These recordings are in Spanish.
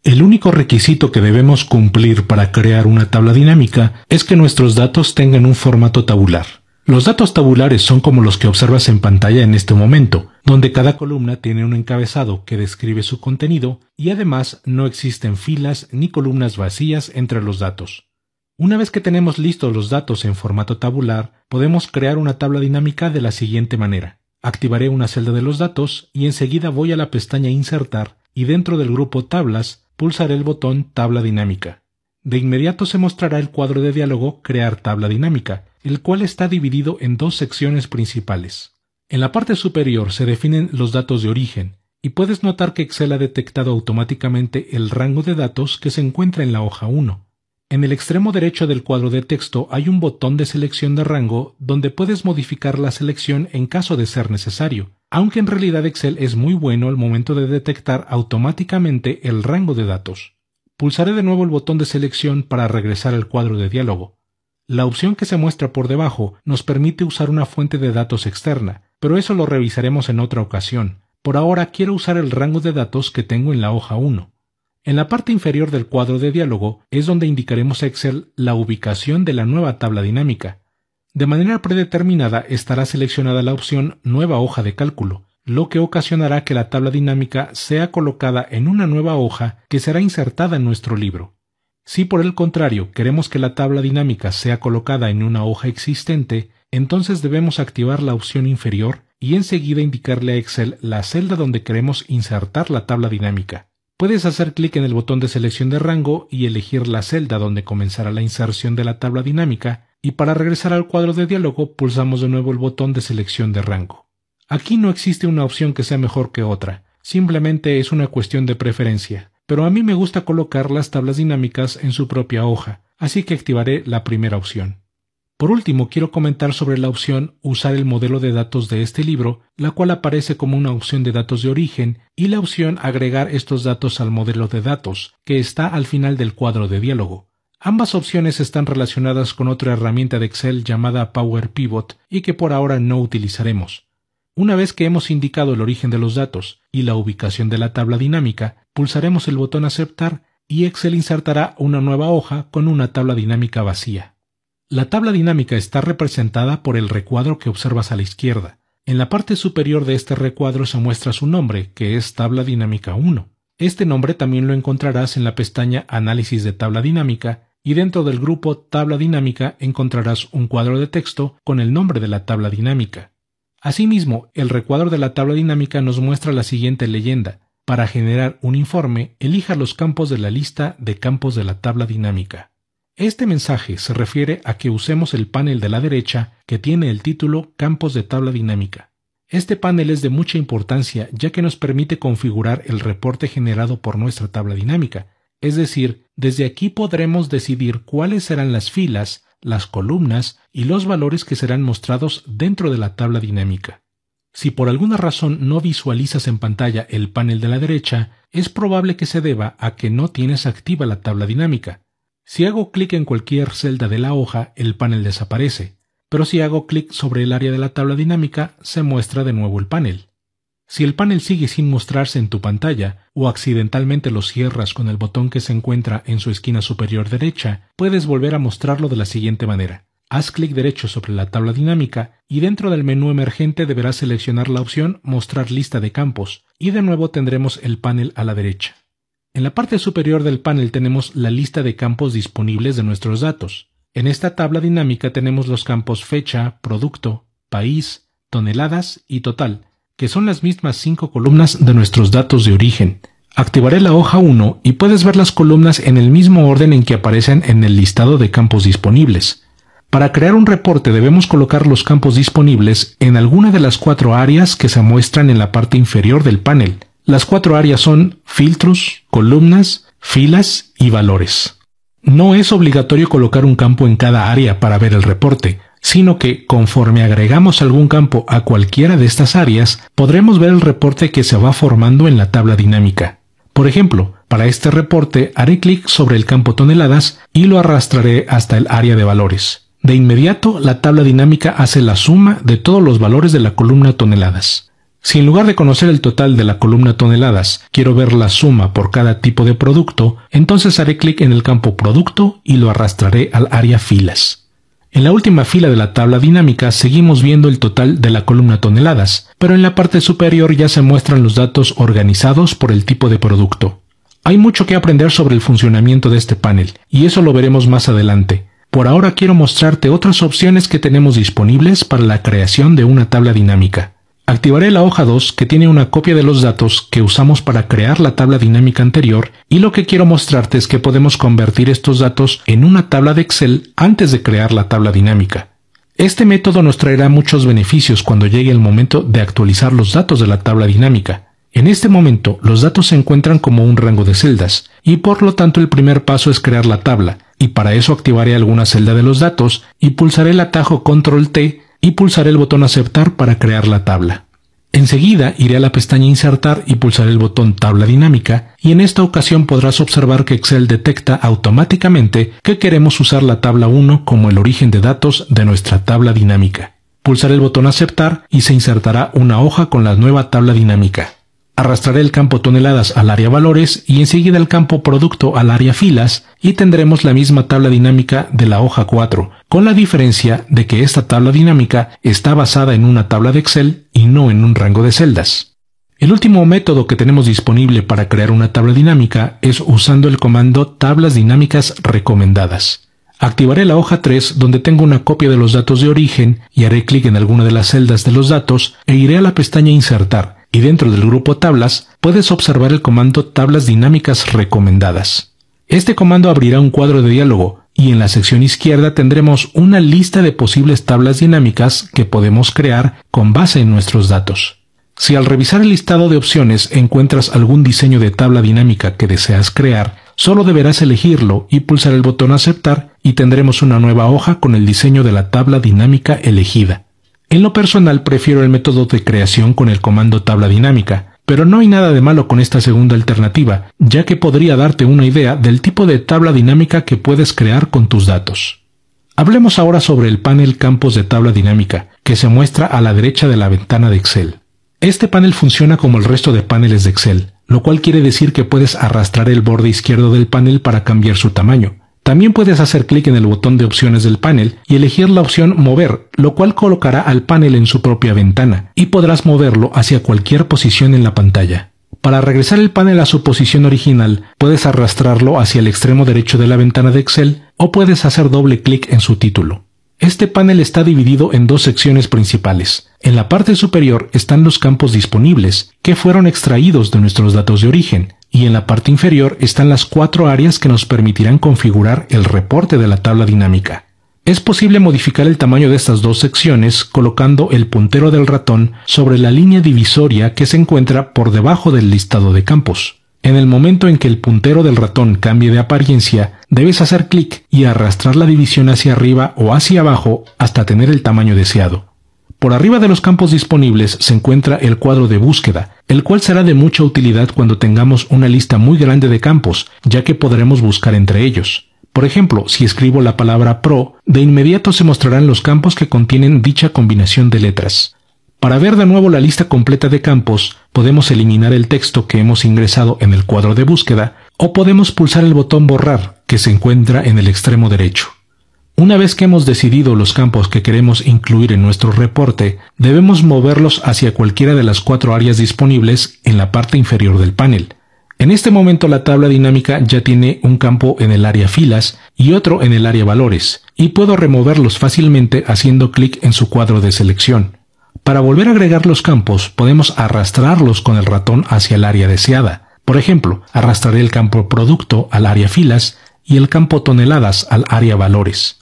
El único requisito que debemos cumplir para crear una tabla dinámica es que nuestros datos tengan un formato tabular. Los datos tabulares son como los que observas en pantalla en este momento, donde cada columna tiene un encabezado que describe su contenido y además no existen filas ni columnas vacías entre los datos. Una vez que tenemos listos los datos en formato tabular, podemos crear una tabla dinámica de la siguiente manera. Activaré una celda de los datos y enseguida voy a la pestaña Insertar y dentro del grupo Tablas pulsaré el botón Tabla dinámica. De inmediato se mostrará el cuadro de diálogo Crear tabla dinámica, el cual está dividido en dos secciones principales. En la parte superior se definen los datos de origen, y puedes notar que Excel ha detectado automáticamente el rango de datos que se encuentra en la hoja 1. En el extremo derecho del cuadro de texto hay un botón de selección de rango donde puedes modificar la selección en caso de ser necesario, aunque en realidad Excel es muy bueno al momento de detectar automáticamente el rango de datos. Pulsaré de nuevo el botón de selección para regresar al cuadro de diálogo. La opción que se muestra por debajo nos permite usar una fuente de datos externa, pero eso lo revisaremos en otra ocasión. Por ahora quiero usar el rango de datos que tengo en la hoja 1. En la parte inferior del cuadro de diálogo es donde indicaremos a Excel la ubicación de la nueva tabla dinámica. De manera predeterminada estará seleccionada la opción Nueva hoja de cálculo, lo que ocasionará que la tabla dinámica sea colocada en una nueva hoja que será insertada en nuestro libro. Si por el contrario queremos que la tabla dinámica sea colocada en una hoja existente, entonces debemos activar la opción inferior y enseguida indicarle a Excel la celda donde queremos insertar la tabla dinámica. Puedes hacer clic en el botón de selección de rango y elegir la celda donde comenzará la inserción de la tabla dinámica, y para regresar al cuadro de diálogo pulsamos de nuevo el botón de selección de rango. Aquí no existe una opción que sea mejor que otra, simplemente es una cuestión de preferencia, pero a mí me gusta colocar las tablas dinámicas en su propia hoja, así que activaré la primera opción. Por último, quiero comentar sobre la opción Usar el modelo de datos de este libro, la cual aparece como una opción de datos de origen, y la opción Agregar estos datos al modelo de datos, que está al final del cuadro de diálogo. Ambas opciones están relacionadas con otra herramienta de Excel llamada Power Pivot y que por ahora no utilizaremos. Una vez que hemos indicado el origen de los datos y la ubicación de la tabla dinámica, pulsaremos el botón Aceptar y Excel insertará una nueva hoja con una tabla dinámica vacía. La tabla dinámica está representada por el recuadro que observas a la izquierda. En la parte superior de este recuadro se muestra su nombre, que es Tabla Dinámica 1. Este nombre también lo encontrarás en la pestaña Análisis de tabla dinámica y dentro del grupo Tabla dinámica encontrarás un cuadro de texto con el nombre de la tabla dinámica. Asimismo, el recuadro de la tabla dinámica nos muestra la siguiente leyenda. Para generar un informe, elija los campos de la lista de campos de la tabla dinámica. Este mensaje se refiere a que usemos el panel de la derecha que tiene el título Campos de tabla dinámica. Este panel es de mucha importancia ya que nos permite configurar el reporte generado por nuestra tabla dinámica, es decir, desde aquí podremos decidir cuáles serán las filas, las columnas y los valores que serán mostrados dentro de la tabla dinámica. Si por alguna razón no visualizas en pantalla el panel de la derecha, es probable que se deba a que no tienes activa la tabla dinámica. Si hago clic en cualquier celda de la hoja, el panel desaparece, pero si hago clic sobre el área de la tabla dinámica, se muestra de nuevo el panel. Si el panel sigue sin mostrarse en tu pantalla, o accidentalmente lo cierras con el botón que se encuentra en su esquina superior derecha, puedes volver a mostrarlo de la siguiente manera. Haz clic derecho sobre la tabla dinámica y dentro del menú emergente deberás seleccionar la opción Mostrar lista de campos, y de nuevo tendremos el panel a la derecha. En la parte superior del panel tenemos la lista de campos disponibles de nuestros datos. En esta tabla dinámica tenemos los campos fecha, producto, país, toneladas y total, que son las mismas 5 columnas de nuestros datos de origen. Activaré la hoja 1 y puedes ver las columnas en el mismo orden en que aparecen en el listado de campos disponibles. Para crear un reporte debemos colocar los campos disponibles en alguna de las 4 áreas que se muestran en la parte inferior del panel. Las 4 áreas son filtros, columnas, filas y valores. No es obligatorio colocar un campo en cada área para ver el reporte, sino que conforme agregamos algún campo a cualquiera de estas áreas, podremos ver el reporte que se va formando en la tabla dinámica. Por ejemplo, para este reporte haré clic sobre el campo toneladas y lo arrastraré hasta el área de valores. De inmediato, la tabla dinámica hace la suma de todos los valores de la columna toneladas. Si en lugar de conocer el total de la columna toneladas, quiero ver la suma por cada tipo de producto, entonces haré clic en el campo Producto y lo arrastraré al área Filas. En la última fila de la tabla dinámica seguimos viendo el total de la columna toneladas, pero en la parte superior ya se muestran los datos organizados por el tipo de producto. Hay mucho que aprender sobre el funcionamiento de este panel, y eso lo veremos más adelante. Por ahora quiero mostrarte otras opciones que tenemos disponibles para la creación de una tabla dinámica. Activaré la hoja 2 que tiene una copia de los datos que usamos para crear la tabla dinámica anterior, y lo que quiero mostrarte es que podemos convertir estos datos en una tabla de Excel antes de crear la tabla dinámica. Este método nos traerá muchos beneficios cuando llegue el momento de actualizar los datos de la tabla dinámica. En este momento los datos se encuentran como un rango de celdas, y por lo tanto el primer paso es crear la tabla, y para eso activaré alguna celda de los datos y pulsaré el atajo Control T y pulsaré el botón Aceptar para crear la tabla. Enseguida iré a la pestaña Insertar y pulsaré el botón Tabla Dinámica, y en esta ocasión podrás observar que Excel detecta automáticamente que queremos usar la tabla 1 como el origen de datos de nuestra tabla dinámica. Pulsaré el botón Aceptar y se insertará una hoja con la nueva tabla dinámica. Arrastraré el campo toneladas al área valores y enseguida el campo producto al área filas y tendremos la misma tabla dinámica de la hoja 4, con la diferencia de que esta tabla dinámica está basada en una tabla de Excel y no en un rango de celdas. El último método que tenemos disponible para crear una tabla dinámica es usando el comando Tablas Dinámicas Recomendadas. Activaré la hoja 3 donde tengo una copia de los datos de origen y haré clic en alguna de las celdas de los datos e iré a la pestaña Insertar. Y dentro del grupo Tablas, puedes observar el comando Tablas Dinámicas Recomendadas. Este comando abrirá un cuadro de diálogo, y en la sección izquierda tendremos una lista de posibles tablas dinámicas que podemos crear con base en nuestros datos. Si al revisar el listado de opciones encuentras algún diseño de tabla dinámica que deseas crear, solo deberás elegirlo y pulsar el botón Aceptar y tendremos una nueva hoja con el diseño de la tabla dinámica elegida. En lo personal prefiero el método de creación con el comando tabla dinámica, pero no hay nada de malo con esta segunda alternativa, ya que podría darte una idea del tipo de tabla dinámica que puedes crear con tus datos. Hablemos ahora sobre el panel Campos de tabla dinámica, que se muestra a la derecha de la ventana de Excel. Este panel funciona como el resto de paneles de Excel, lo cual quiere decir que puedes arrastrar el borde izquierdo del panel para cambiar su tamaño. También puedes hacer clic en el botón de opciones del panel y elegir la opción Mover, lo cual colocará al panel en su propia ventana, y podrás moverlo hacia cualquier posición en la pantalla. Para regresar el panel a su posición original, puedes arrastrarlo hacia el extremo derecho de la ventana de Excel o puedes hacer doble clic en su título. Este panel está dividido en dos secciones principales. En la parte superior están los campos disponibles, que fueron extraídos de nuestros datos de origen, y en la parte inferior están las 4 áreas que nos permitirán configurar el reporte de la tabla dinámica. Es posible modificar el tamaño de estas dos secciones colocando el puntero del ratón sobre la línea divisoria que se encuentra por debajo del listado de campos. En el momento en que el puntero del ratón cambie de apariencia, debes hacer clic y arrastrar la división hacia arriba o hacia abajo hasta tener el tamaño deseado. Por arriba de los campos disponibles se encuentra el cuadro de búsqueda, el cual será de mucha utilidad cuando tengamos una lista muy grande de campos, ya que podremos buscar entre ellos. Por ejemplo, si escribo la palabra Pro, de inmediato se mostrarán los campos que contienen dicha combinación de letras. Para ver de nuevo la lista completa de campos, podemos eliminar el texto que hemos ingresado en el cuadro de búsqueda, o podemos pulsar el botón Borrar, que se encuentra en el extremo derecho. Una vez que hemos decidido los campos que queremos incluir en nuestro reporte, debemos moverlos hacia cualquiera de las 4 áreas disponibles en la parte inferior del panel. En este momento la tabla dinámica ya tiene un campo en el área filas y otro en el área valores, y puedo removerlos fácilmente haciendo clic en su cuadro de selección. Para volver a agregar los campos, podemos arrastrarlos con el ratón hacia el área deseada. Por ejemplo, arrastraré el campo producto al área filas y el campo toneladas al área valores.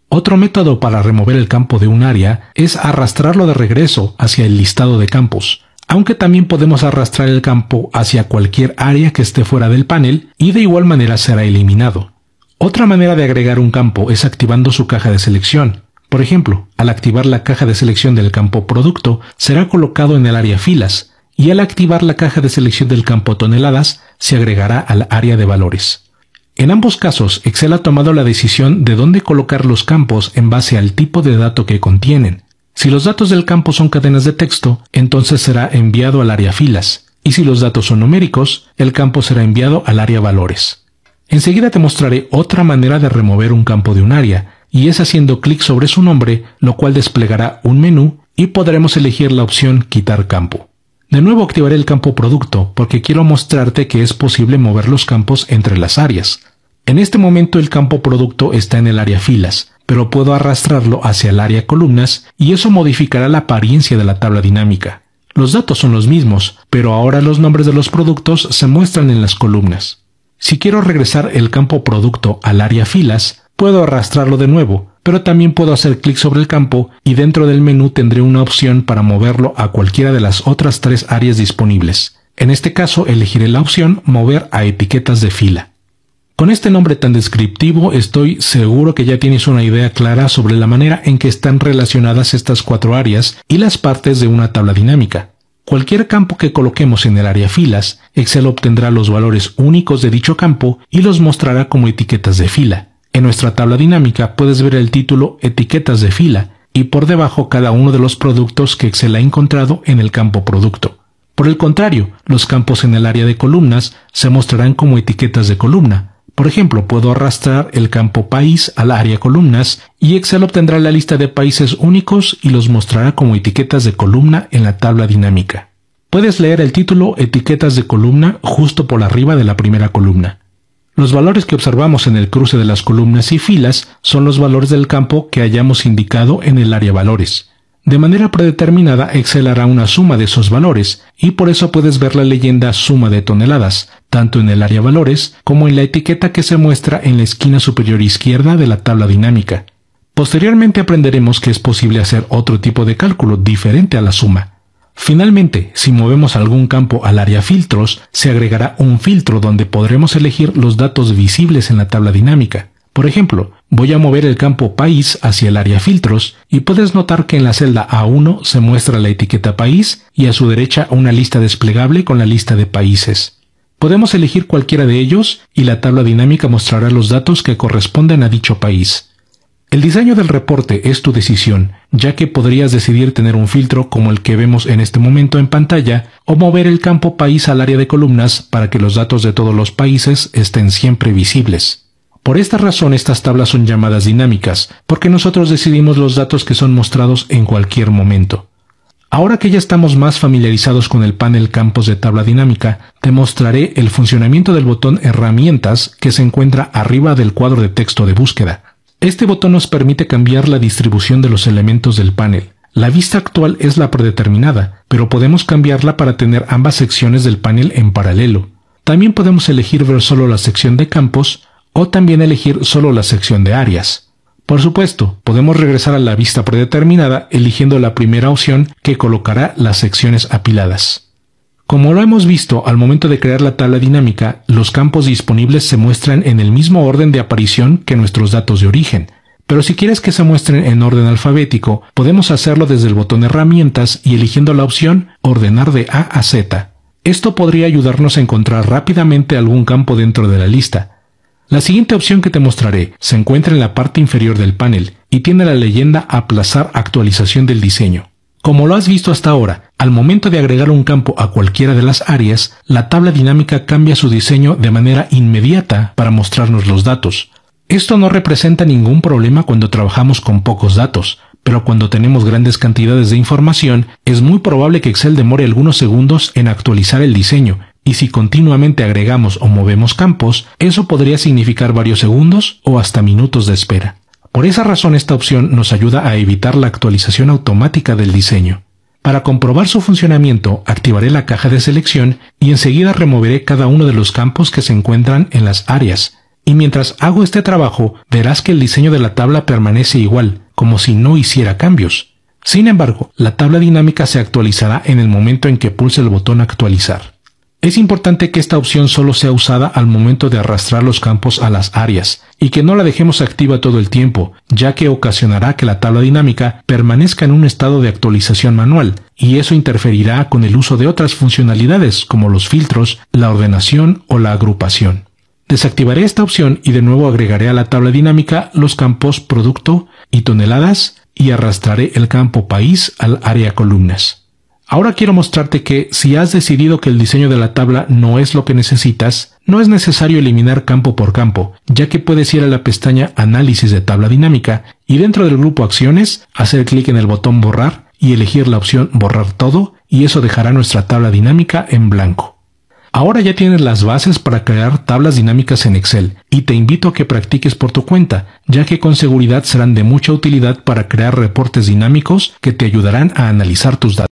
Otro método para remover el campo de un área es arrastrarlo de regreso hacia el listado de campos, aunque también podemos arrastrar el campo hacia cualquier área que esté fuera del panel y de igual manera será eliminado. Otra manera de agregar un campo es activando su caja de selección. Por ejemplo, al activar la caja de selección del campo producto, será colocado en el área filas, y al activar la caja de selección del campo toneladas, se agregará al área de valores. En ambos casos, Excel ha tomado la decisión de dónde colocar los campos en base al tipo de dato que contienen. Si los datos del campo son cadenas de texto, entonces será enviado al área filas, y si los datos son numéricos, el campo será enviado al área valores. Enseguida te mostraré otra manera de remover un campo de un área, y es haciendo clic sobre su nombre, lo cual desplegará un menú y podremos elegir la opción quitar campo. De nuevo activaré el campo producto porque quiero mostrarte que es posible mover los campos entre las áreas. En este momento el campo producto está en el área filas, pero puedo arrastrarlo hacia el área columnas y eso modificará la apariencia de la tabla dinámica. Los datos son los mismos, pero ahora los nombres de los productos se muestran en las columnas. Si quiero regresar el campo producto al área filas, puedo arrastrarlo de nuevo, pero también puedo hacer clic sobre el campo y dentro del menú tendré una opción para moverlo a cualquiera de las otras 3 áreas disponibles. En este caso elegiré la opción Mover a etiquetas de fila. Con este nombre tan descriptivo estoy seguro que ya tienes una idea clara sobre la manera en que están relacionadas estas 4 áreas y las partes de una tabla dinámica. Cualquier campo que coloquemos en el área filas, Excel obtendrá los valores únicos de dicho campo y los mostrará como etiquetas de fila. En nuestra tabla dinámica puedes ver el título Etiquetas de fila y por debajo cada uno de los productos que Excel ha encontrado en el campo producto. Por el contrario, los campos en el área de columnas se mostrarán como etiquetas de columna. Por ejemplo, puedo arrastrar el campo país al área columnas y Excel obtendrá la lista de países únicos y los mostrará como etiquetas de columna en la tabla dinámica. Puedes leer el título Etiquetas de columna justo por arriba de la primera columna. Los valores que observamos en el cruce de las columnas y filas son los valores del campo que hayamos indicado en el área valores. De manera predeterminada, Excel hará una suma de esos valores y por eso puedes ver la leyenda suma de toneladas, tanto en el área valores como en la etiqueta que se muestra en la esquina superior izquierda de la tabla dinámica. Posteriormente aprenderemos que es posible hacer otro tipo de cálculo diferente a la suma. Finalmente, si movemos algún campo al área filtros, se agregará un filtro donde podremos elegir los datos visibles en la tabla dinámica. Por ejemplo, voy a mover el campo país hacia el área filtros y puedes notar que en la celda A1 se muestra la etiqueta país y a su derecha una lista desplegable con la lista de países. Podemos elegir cualquiera de ellos y la tabla dinámica mostrará los datos que corresponden a dicho país. El diseño del reporte es tu decisión, ya que podrías decidir tener un filtro como el que vemos en este momento en pantalla o mover el campo país al área de columnas para que los datos de todos los países estén siempre visibles. Por esta razón estas tablas son llamadas dinámicas, porque nosotros decidimos los datos que son mostrados en cualquier momento. Ahora que ya estamos más familiarizados con el panel Campos de tabla dinámica, te mostraré el funcionamiento del botón Herramientas que se encuentra arriba del cuadro de texto de búsqueda. Este botón nos permite cambiar la distribución de los elementos del panel. La vista actual es la predeterminada, pero podemos cambiarla para tener ambas secciones del panel en paralelo. También podemos elegir ver solo la sección de campos o también elegir solo la sección de áreas. Por supuesto, podemos regresar a la vista predeterminada eligiendo la primera opción que colocará las secciones apiladas. Como lo hemos visto, al momento de crear la tabla dinámica, los campos disponibles se muestran en el mismo orden de aparición que nuestros datos de origen. Pero si quieres que se muestren en orden alfabético, podemos hacerlo desde el botón Herramientas y eligiendo la opción Ordenar de A a Z. Esto podría ayudarnos a encontrar rápidamente algún campo dentro de la lista. La siguiente opción que te mostraré se encuentra en la parte inferior del panel y tiene la leyenda Aplazar actualización del diseño. Como lo has visto hasta ahora, al momento de agregar un campo a cualquiera de las áreas, la tabla dinámica cambia su diseño de manera inmediata para mostrarnos los datos. Esto no representa ningún problema cuando trabajamos con pocos datos, pero cuando tenemos grandes cantidades de información, es muy probable que Excel demore algunos segundos en actualizar el diseño, y si continuamente agregamos o movemos campos, eso podría significar varios segundos o hasta minutos de espera. Por esa razón esta opción nos ayuda a evitar la actualización automática del diseño. Para comprobar su funcionamiento, activaré la caja de selección y enseguida removeré cada uno de los campos que se encuentran en las áreas. Y mientras hago este trabajo, verás que el diseño de la tabla permanece igual, como si no hiciera cambios. Sin embargo, la tabla dinámica se actualizará en el momento en que pulse el botón Actualizar. Es importante que esta opción solo sea usada al momento de arrastrar los campos a las áreas y que no la dejemos activa todo el tiempo, ya que ocasionará que la tabla dinámica permanezca en un estado de actualización manual y eso interferirá con el uso de otras funcionalidades como los filtros, la ordenación o la agrupación. Desactivaré esta opción y de nuevo agregaré a la tabla dinámica los campos producto y toneladas y arrastraré el campo país al área columnas. Ahora quiero mostrarte que si has decidido que el diseño de la tabla no es lo que necesitas, no es necesario eliminar campo por campo, ya que puedes ir a la pestaña Análisis de tabla dinámica y dentro del grupo Acciones, hacer clic en el botón Borrar y elegir la opción Borrar todo, y eso dejará nuestra tabla dinámica en blanco. Ahora ya tienes las bases para crear tablas dinámicas en Excel y te invito a que practiques por tu cuenta, ya que con seguridad serán de mucha utilidad para crear reportes dinámicos que te ayudarán a analizar tus datos.